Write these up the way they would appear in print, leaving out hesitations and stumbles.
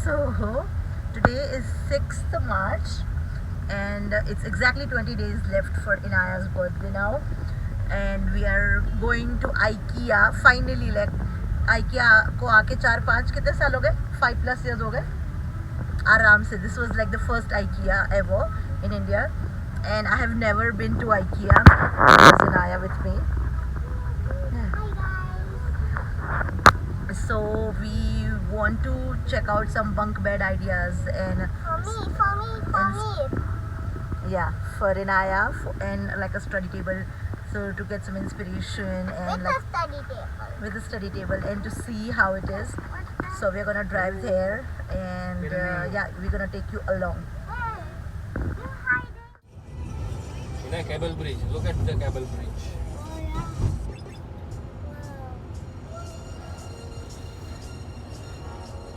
So today is 6th March and it's exactly 20 days left for Inaya's birthday now, and we are going to IKEA finally. Like IKEA को आके 4-5 कितने साल हो गए, 5+ years हो गए आराम से. This was like the first IKEA ever in India, and I have never been to IKEA. There's Inaya with me. So we want to check out some bunk bed ideas and for me. yeah, for Inaya and like a study table, so to get some inspiration and With a study table. with a study table and to see how it is. So we're gonna drive there and yeah, we're gonna take you along. In a cable bridge. Look at the cable bridge.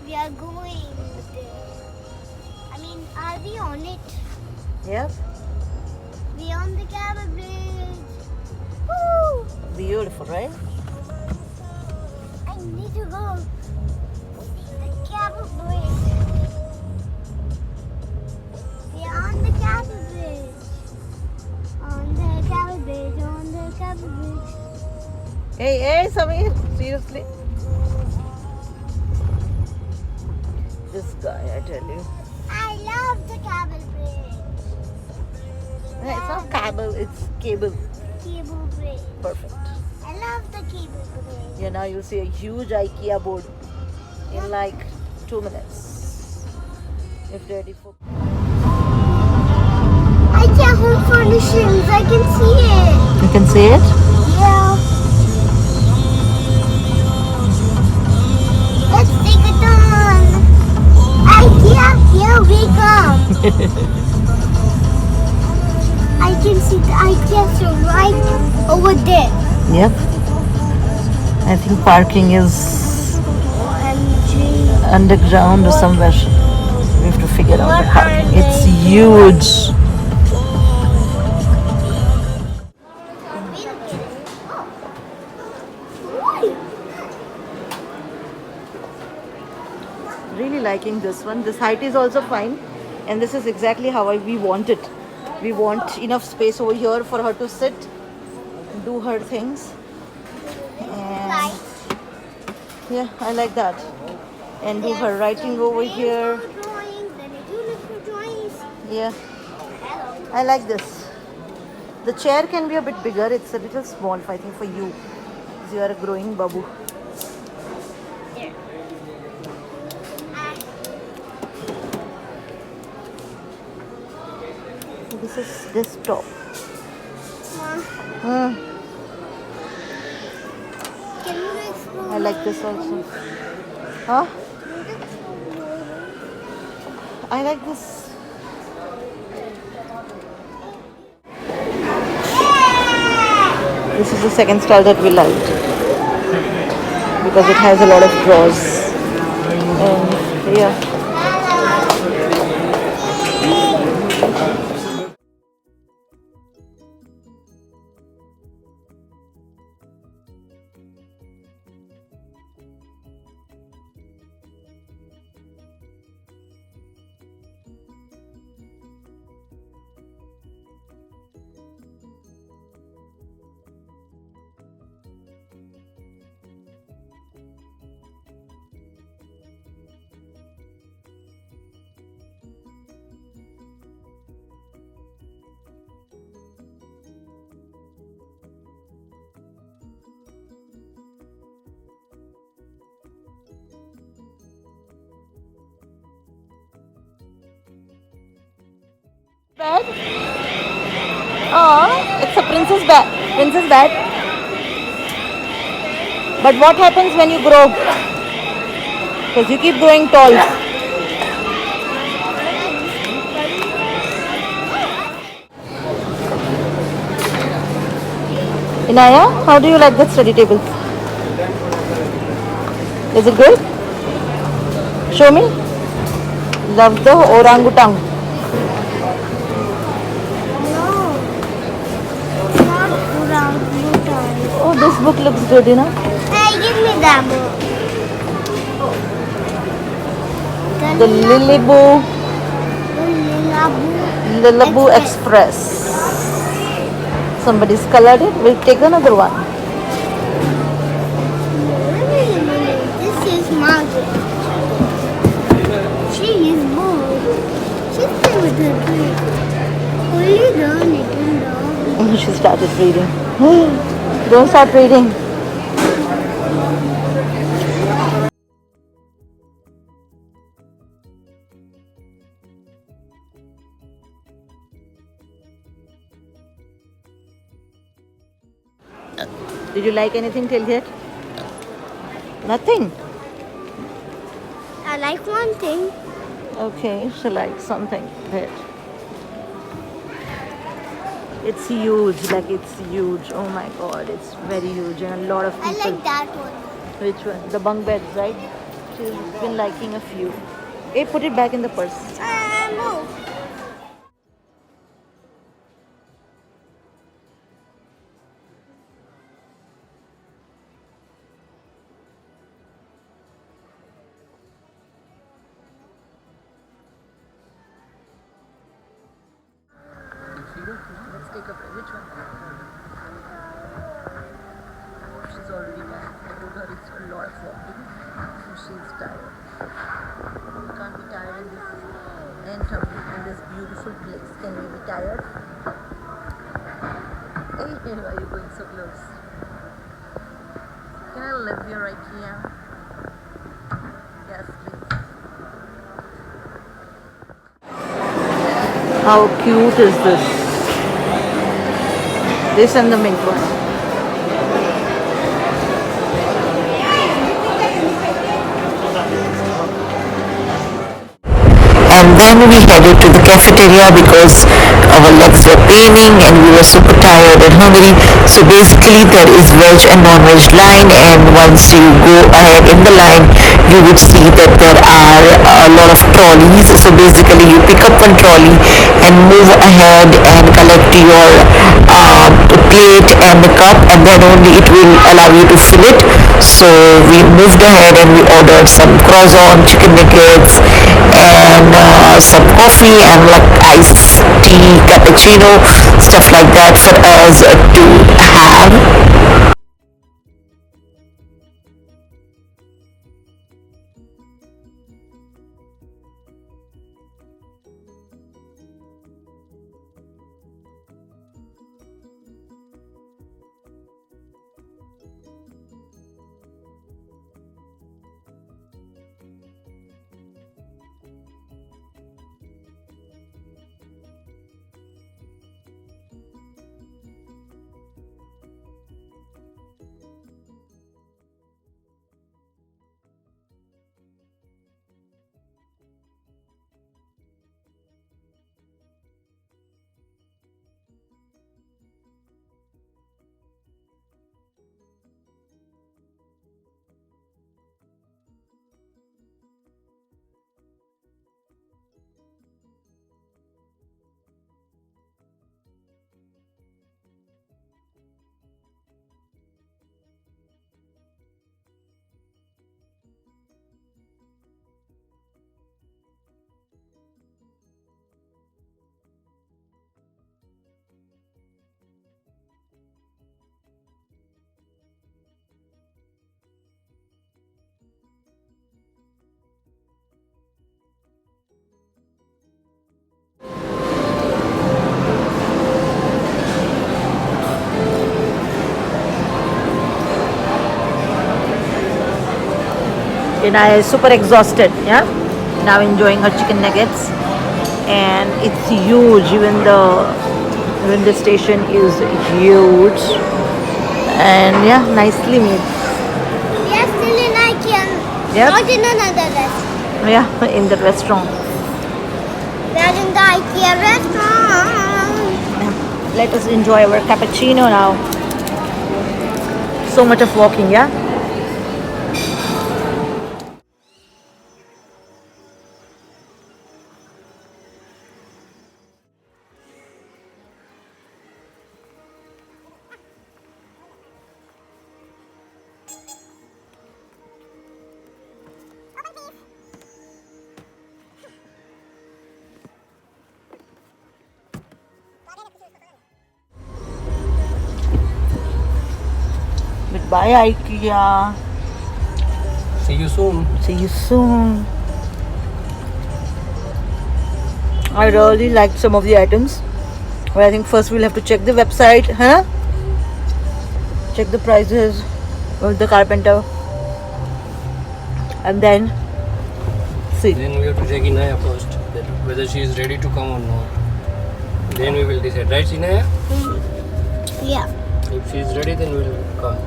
We are going there. I mean, are we on it? Yep, We on the cable bridge. Woo! beautiful, right? I need to go see the cable bridge. We are on the cable bridge. On the cable bridge. On the cable bridge. Hey, Samir, seriously? This guy, I tell you. I love the cable bridge. It's not cable, it's cable. Cable bridge. Perfect. I love the cable bridge. Yeah, now you'll see a huge IKEA board in like 2 minutes. If ready for. IKEA home furnishings. I can see it. You can see it? Yeah. Let's take a turn. IKEA, here we come. I can see the IKEA so right over there. Yep. I think parking is OMG. underground or somewhere. We have to figure out the parking. It's huge. Really liking this one. This height is also fine, and this is exactly how we want it. We want enough space over here for her to sit, do her things, and Right. yeah, I like that. And do her writing over here. Drawings, then I do little drawings. Yeah, Hello. I like this. The chair can be a bit bigger. It's a little small, I think, for you, because you are a growing babu. So this is desktop. Mom, can you explore? I like this also. Huh? I like this. This is the second stall that we liked because it has a lot of drawers. And yeah. Bed? Oh, it's a princess bed. Princess bed. But what happens when you grow? Because you keep growing tall. Inaya, how do you like that study table? Is it good? Show me. Love the orangutan. No. Not orangutan. Oh, this book looks good, you know. Hey, give me that book. The The Lilibu Lilibu Express. Express. Somebody's colored it. We'll take another one. This is Margaret. She is bored. She's playing with her toys. Only the little dog. She started reading. Don't start reading. Did you like anything till yet? Nothing. I like one thing. Okay, she likes something. Good. It's huge, like it's huge. Oh my god, it's very huge, and a lot of I people. like that one. Which one? The bunk beds, right? She's been liking a few. Hey, put it back in the purse. Move. Let's take a break. Which one? She's already tired. I told her it's a lot of walking, so she's tired. You can't be tired in this in this beautiful place. Can we be tired? Hey, why are you going so close? Can I live here, IKEA? Yes, please. How cute is this? This and the mint one. And then we headed to the cafeteria because our legs were paining and we were super tired and hungry. So basically there is veg and non-veg line, and once you go ahead in the line you would see that there are a lot of trolleys. So basically you pick up one trolley and move ahead and collect your plate and the cup, and then only it will allow you to fill it. So we moved ahead and we ordered some croissant, chicken nuggets, and some coffee and like iced tea, cappuccino, stuff like that for us to have. And I is super exhausted, yeah. Now enjoying her chicken nuggets, and it's huge. Even the station is huge, and yeah, nicely made. We are still in IKEA. Yep. Not in another restaurant. Yeah, in the restaurant. We are in the IKEA restaurant. Yeah. Let us enjoy our cappuccino now. So much of walking, yeah. Bye IKEA. See you soon. See you soon. I really liked some of the items. But I think first we'll have to check the website, huh? Check the prices with the carpenter. And then see. Then we have to check Inaya first, that whether she is ready to come or not. Then we will decide, right, Inaya? Yeah. If she is ready, then we will come.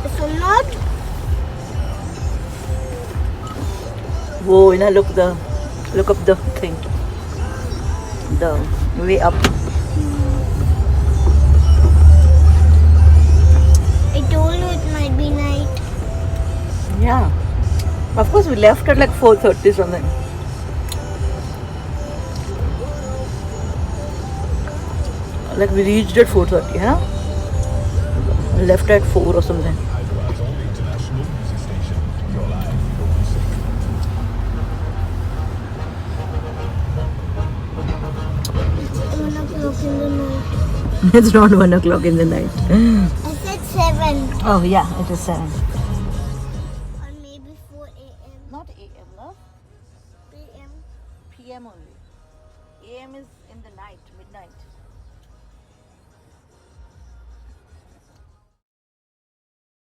If I'm not, Whoa, look up the thing. The way up. I told you it might be night. Yeah. Of course we left at like 4:30 something. Like we reached at 4:30, huh? Left at 4 or something. 1 o'clock in the night. It's not 1 o'clock in the night. I said 7. Oh yeah, it is 7. Or maybe 4 a.m. Not AM, love. p.m. PM only. AM is in the night, midnight.